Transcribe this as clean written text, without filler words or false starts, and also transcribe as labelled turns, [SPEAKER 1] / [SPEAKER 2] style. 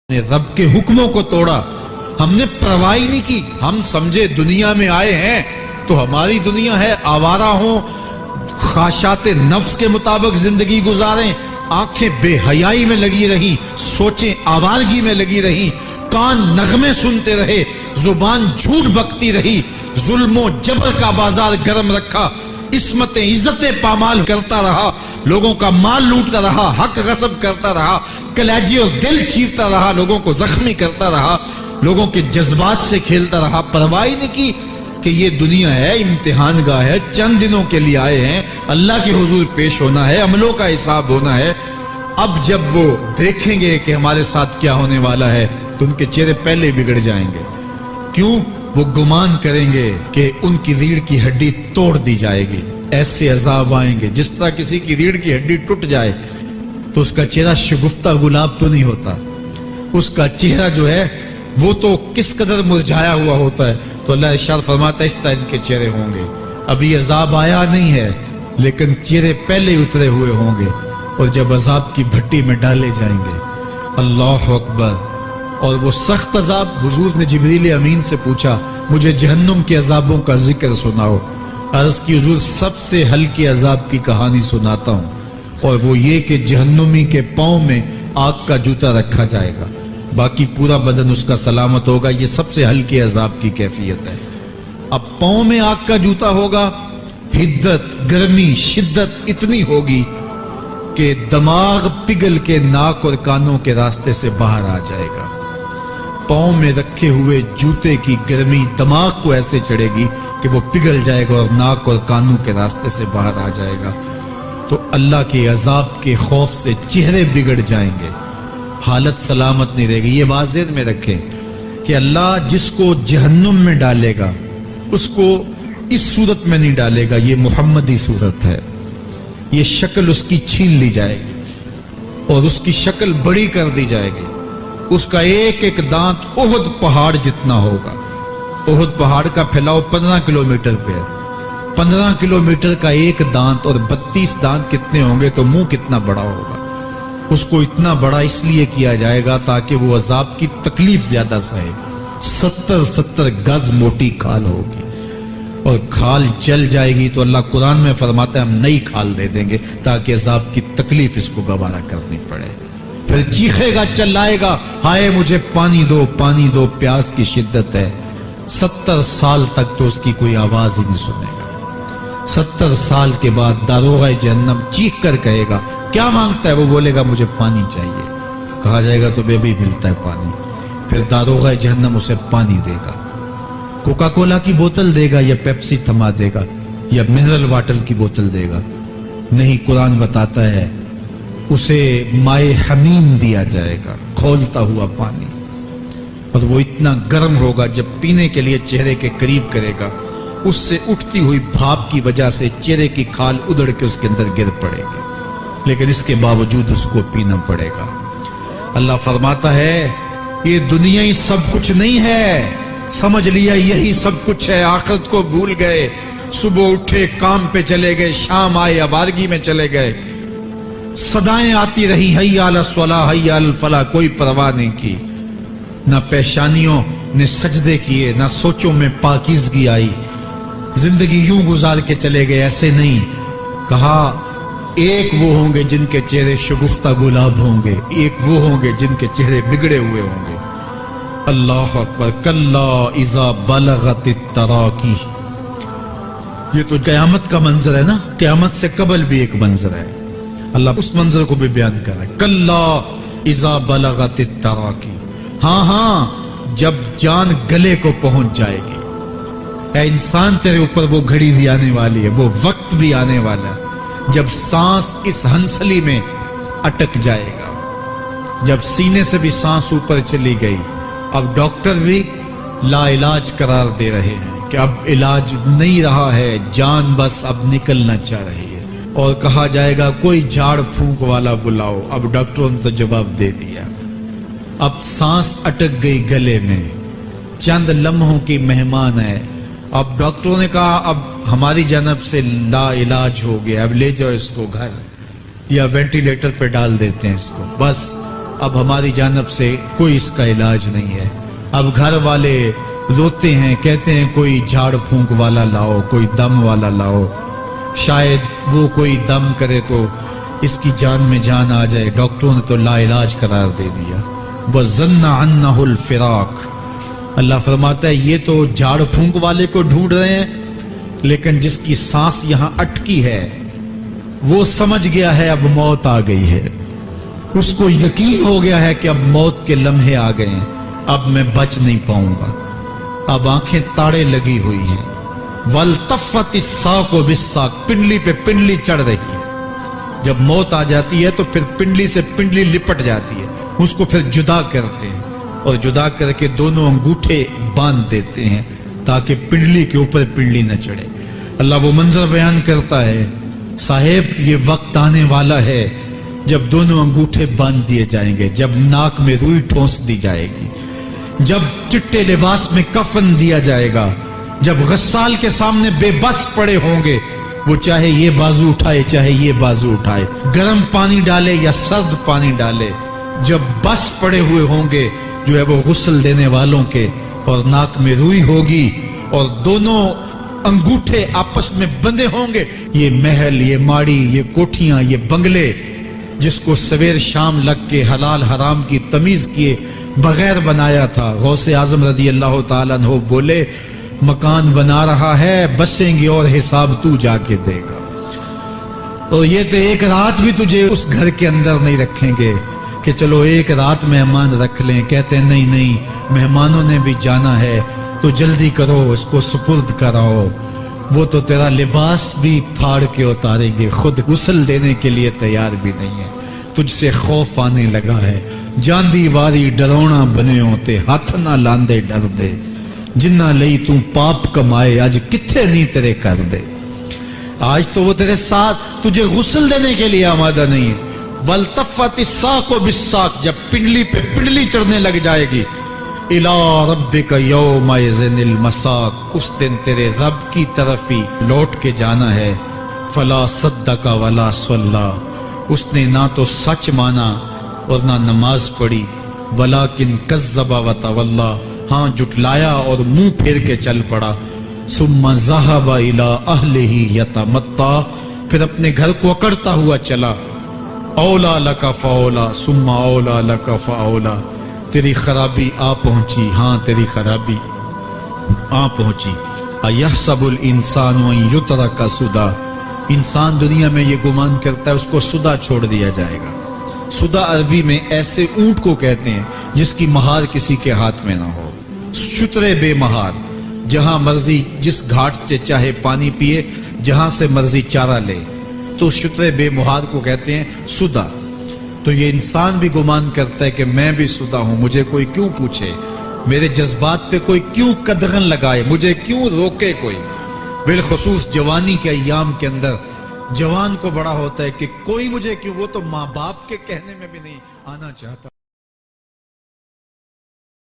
[SPEAKER 1] نے رب کے حکموں کو توڑا، ہم نے پرواہ نہیں کی. ہم سمجھے دنیا میں آئے ہیں تو ہماری دنیا ہے، آوارہ ہوں، خواہشات نفس کے مطابق زندگی گزاریں، آنکھیں بے حیائی میں لگی رہی، سوچیں آوارگی میں لگی رہی، کان نغمے سنتے رہے، زبان جھوٹ بکتی رہی، ظلم و جبر کا بازار گرم رکھا، عصمتیں عزتیں پامال کرتا رہا، لوگوں کا مال لوٹتا رہا، حق غصب کرتا رہا، کلیجی اور دل چیرتا رہا، لوگوں کو زخمی کرتا رہا، لوگوں کے جذبات سے کھیلتا رہا. پرواہ نہیں کی کہ یہ دنیا ہے، امتحان گاہ ہے، چند دنوں کے لیے آئے ہیں، اللہ کے حضور پیش ہونا ہے، عملوں کا حساب ہونا ہے. اب جب وہ دیکھیں گے کہ ہمارے ساتھ کیا ہونے والا ہے تو ان کے چہرے پہلے بگڑ جائیں گے. کیوں؟ وہ گمان کریں گے کہ ان کی ریڑھ کی ہڈی توڑ دی جائے گی. ایسے عذاب آئیں گے جس طرح کسی کی ریڑھ کی ہڈی ٹوٹ جائے تو اس کا چہرہ شگفتہ گلاب تو نہیں ہوتا، اس کا چہرہ جو ہے وہ تو کس قدر مرجھایا ہوا ہوتا ہے. تو اللہ ارشاد فرماتا ہے اس طرح ان کے چہرے ہوں گے. ابھی عذاب آیا نہیں ہے لیکن چہرے پہلے اترے ہوئے ہوں گے، اور جب عذاب کی بھٹی میں ڈالے جائیں گے، اللہ اکبر، اور وہ سخت عذاب. حضور نے جبریل امین سے پوچھا مجھے جہنم کے عذابوں کا ذکر سناؤ. عرض کی حضور سب سے ہلکے عذاب کی کہانی سناتا ہوں، اور وہ یہ کہ جہنمی کے پاؤں میں آگ کا جوتا رکھا جائے گا، باقی پورا بدن اس کا سلامت ہوگا. یہ سب سے ہلکے عذاب کی کیفیت ہے. اب پاؤں میں آگ کا جوتا ہوگا، حدت، گرمی، شدت اتنی ہوگی کہ دماغ پگھل کے ناک اور کانوں کے راستے سے باہر آ جائے گا. پاؤں میں رکھے ہوئے جوتے کی گرمی دماغ کو ایسے چڑھے گی کہ وہ پگھل جائے گا اور ناک اور کانوں کے راستے سے باہر آ جائے گا. تو اللہ کے عذاب کے خوف سے چہرے بگڑ جائیں گے، حالت سلامت نہیں رہے گی. یہ بات ذہن میں رکھیں کہ اللہ جس کو جہنم میں ڈالے گا اس کو اس صورت میں نہیں ڈالے گا. یہ محمدی صورت ہے، یہ شکل اس کی چھین لی جائے گی اور اس کی شکل بڑی کر دی جائے گی. اس کا ایک ایک دانت احد پہاڑ جتنا ہوگا. احد پہاڑ کا پھیلاؤ 15 کلومیٹر پہ ہے. 15 کلومیٹر کا ایک دانت اور 32 دانت کتنے ہوں گے تو منہ کتنا بڑا ہوگا. اس کو اتنا بڑا اس لیے کیا جائے گا تاکہ وہ عذاب کی تکلیف زیادہ سہے. 70 گز موٹی کھال ہوگی اور کھال جل جائے گی تو اللہ قرآن میں فرماتا ہے ہم نئی کھال دے دیں گے تاکہ عذاب کی تکلیف اس کو گوارا کرنی پڑے. پھر چیخے گا، چلائے گا، ہائے مجھے پانی دو، پانی دو، پیاس کی شدت ہے. 70 سال تک تو اس کی کوئی آواز ہی نہیں سنے گا. 70 سال کے بعد داروغہ جہنم چیخ کر کہے گا کیا مانگتا ہے؟ وہ بولے گا مجھے پانی چاہیے. کہا جائے گا تو بے بھی ملتا ہے پانی. پھر داروغہ جہنم اسے پانی دے گا. کوکا کولا کی بوتل دے گا یا پیپسی تھما دے گا یا منرل واٹر کی بوتل دے گا؟ نہیں، قرآن بتاتا ہے اسے مائے حمیم دیا جائے گا، کھولتا ہوا پانی. اور وہ اتنا گرم ہوگا جب پینے کے لیے چہرے کے قریب کرے گا اس سے اٹھتی ہوئی بھاپ کی وجہ سے چہرے کی کھال ادڑ کے اس کے اندر گر پڑے گی، لیکن اس کے باوجود اس کو پینا پڑے گا. اللہ فرماتا ہے یہ دنیا ہی سب کچھ نہیں ہے، سمجھ لیا یہی سب کچھ ہے، آخرت کو بھول گئے. صبح اٹھے کام پہ چلے گئے، شام آئے آوارگی میں چلے گئے، صدائیں آتی رہی حی علی الصلاۃ حی علی الفلاح، کوئی پرواہ نہیں کی. نہ پیشانیوں نے سجدے کیے، نہ سوچوں میں پاکیزگی آئی. زندگی یوں گزار کے چلے گئے. ایسے نہیں، کہا ایک وہ ہوں گے جن کے چہرے شگفتہ گلاب ہوں گے، ایک وہ ہوں گے جن کے چہرے بگڑے ہوئے ہوں گے. اللہ اکبر. کلا اذا بلغت التراقی. یہ تو قیامت کا منظر ہے نا، قیامت سے قبل بھی ایک منظر ہے. اللہ اس منظر کو بھی بیان کر رہا ہے. کلا اذا بلغت التراقی. ہاں جب جان گلے کو پہنچ جائے گی. اے انسان تیرے اوپر وہ گھڑی بھی آنے والی ہے، وہ وقت بھی آنے والا ہے جب سانس اس ہنسلی میں اٹک جائے گا، جب سینے سے بھی سانس اوپر چلی گئی. اب ڈاکٹر بھی لا علاج قرار دے رہے ہیں کہ اب علاج نہیں رہا ہے، جان بس اب نکلنا چاہ رہی ہے. اور کہا جائے گا کوئی جھاڑ پھونک والا بلاؤ. اب ڈاکٹروں نے تو جواب دے دیا. اب سانس اٹک گئی گلے میں، چند لمحوں کی مہمان ہے. اب ڈاکٹروں نے کہا اب ہماری جانب سے لا علاج ہو گیا، اب لے جاؤ اس کو گھر یا وینٹیلیٹر پہ ڈال دیتے ہیں اس کو. بس اب ہماری جانب سے کوئی اس کا علاج نہیں ہے. اب گھر والے روتے ہیں, کہتے ہیں کوئی جھاڑ پھونک والا لاؤ, کوئی دم والا لاؤ, شاید وہ کوئی دم کرے تو اس کی جان میں جان آ جائے. ڈاکٹروں نے تو لا علاج قرار دے دیا. وَظَنَّ عَنَّهُ الْفِرَاقُ. اللہ فرماتا ہے یہ تو جھاڑ پھونک والے کو ڈھونڈ رہے ہیں, لیکن جس کی سانس یہاں اٹکی ہے وہ سمجھ گیا ہے اب موت آ گئی ہے. اس کو یقین ہو گیا ہے کہ اب موت کے لمحے آ گئے ہیں, اب میں بچ نہیں پاؤں گا. اب آنکھیں تاڑے لگی ہوئی ہیں. وَالْتَفَّتِ السَّاقُ بِالسَّاقِ. پنڈلی پہ پنڈلی چڑھ رہی ہے. جب موت آ جاتی ہے تو پھر پنڈلی سے پنڈلی لپٹ جاتی ہے, اس کو پھر جدا کرتے ہیں اور جدا کر کے دونوں انگوٹھے باندھ دیتے ہیں تاکہ پنڈلی کے اوپر پنڈلی نہ چڑھے. اللہ وہ منظر بیان کرتا ہے, صاحب یہ وقت آنے والا ہے جب دونوں انگوٹھے باندھ دیے جائیں گے, جب ناک میں روئی ٹھونس دی جائے گی, جب چٹے لباس میں کفن دیا جائے گا, جب غسال کے سامنے بے بس پڑے ہوں گے, وہ چاہے یہ بازو اٹھائے چاہے یہ بازو اٹھائے, گرم پانی ڈالے یا سرد پانی ڈالے, جب بس پڑے ہوئے ہوں گے جو ہے وہ غسل دینے والوں کے, اور ناک میں روئی ہوگی اور دونوں انگوٹھے آپس میں بندھے ہوں گے. یہ محل, یہ ماڑی, یہ کوٹھیاں, یہ بنگلے جس کو سویر شام لگ کے حلال حرام کی تمیز کیے بغیر بنایا تھا, غوث اعظم رضی اللہ تعالیٰ عنہ بولے مکان بنا رہا ہے, بسیں گے اور حساب تو جا کے دے گا. تو یہ تو ایک رات بھی تجھے اس گھر کے اندر نہیں رکھیں گے کہ چلو ایک رات مہمان رکھ لیں. کہتے ہیں نہیں نہیں, مہمانوں نے بھی جانا ہے تو جلدی کرو, اس کو سپرد کراؤ. وہ تو تیرا لباس بھی پھاڑ کے اتاریں گے, خود غسل دینے کے لیے تیار بھی نہیں ہے. تجھ سے خوف آنے لگا ہے, جاندی واری ڈرونا بنے ہوتے, ہاتھ نہ لاندے ڈر دے, جنہ لئی تو پاپ کمائے اج کتھے نہیں تیرے کر دے. آج تو وہ تیرے ساتھ تجھے غسل دینے کے لیے آمادہ نہیں ہے. وَالْتَفَّتِ السَّاقُ بِالسَّاقِ. جب پنڈلی پہ پنڈلی چڑھنے لگ جائے گی, إِلَىٰ رَبِّكَ يَوْمَئِذٍ الْمَسَاقُ. اس دن تیرے رب کی طرف ہی لوٹ کے جانا ہے. فَلَا صَدَّقَ وَلَا صَلَّىٰ. اس نے نہ تو سچ مانا اور نہ نماز پڑھی. وَلَٰكِنْ كَذَّبَ وَتَوَلَّىٰ. ہاں جھٹلایا اور منہ پھیر کے چل پڑا. ثُمَّ ذَهَبَ إِلَىٰ أَهْلِهِ يَتَمَطَّىٰ. پھر اپنے گھر کو اکڑتا ہوا چلا. اولا لک فاولا ثم اولا لک فاولا. تیری خرابی آ پہنچی, ہاں تیری خرابی آ پہنچی. ایحسب الانسان ان یترک سدی. انسان دنیا میں یہ گمان کرتا ہے اس کو سدا چھوڑ دیا جائے گا. سدا عربی میں ایسے اونٹ کو کہتے ہیں جس کی مہار کسی کے ہاتھ میں نہ ہو. شترے بے مہار, جہاں مرضی جس گھاٹ سے چاہے پانی پیے, جہاں سے مرضی چارہ لے, تو شترے بے مہار کو کہتے ہیں سدا. تو یہ انسان بھی گمان کرتا ہے کہ میں بھی سدا ہوں, مجھے کوئی کیوں پوچھے, میرے جذبات پہ کوئی کیوں قدغن لگائے, مجھے کیوں روکے کوئی. بالخصوص جوانی کے ایام کے اندر جوان کو بڑا ہوتا ہے کہ کوئی مجھے کیوں, وہ تو ماں باپ کے کہنے میں بھی نہیں آنا چاہتا.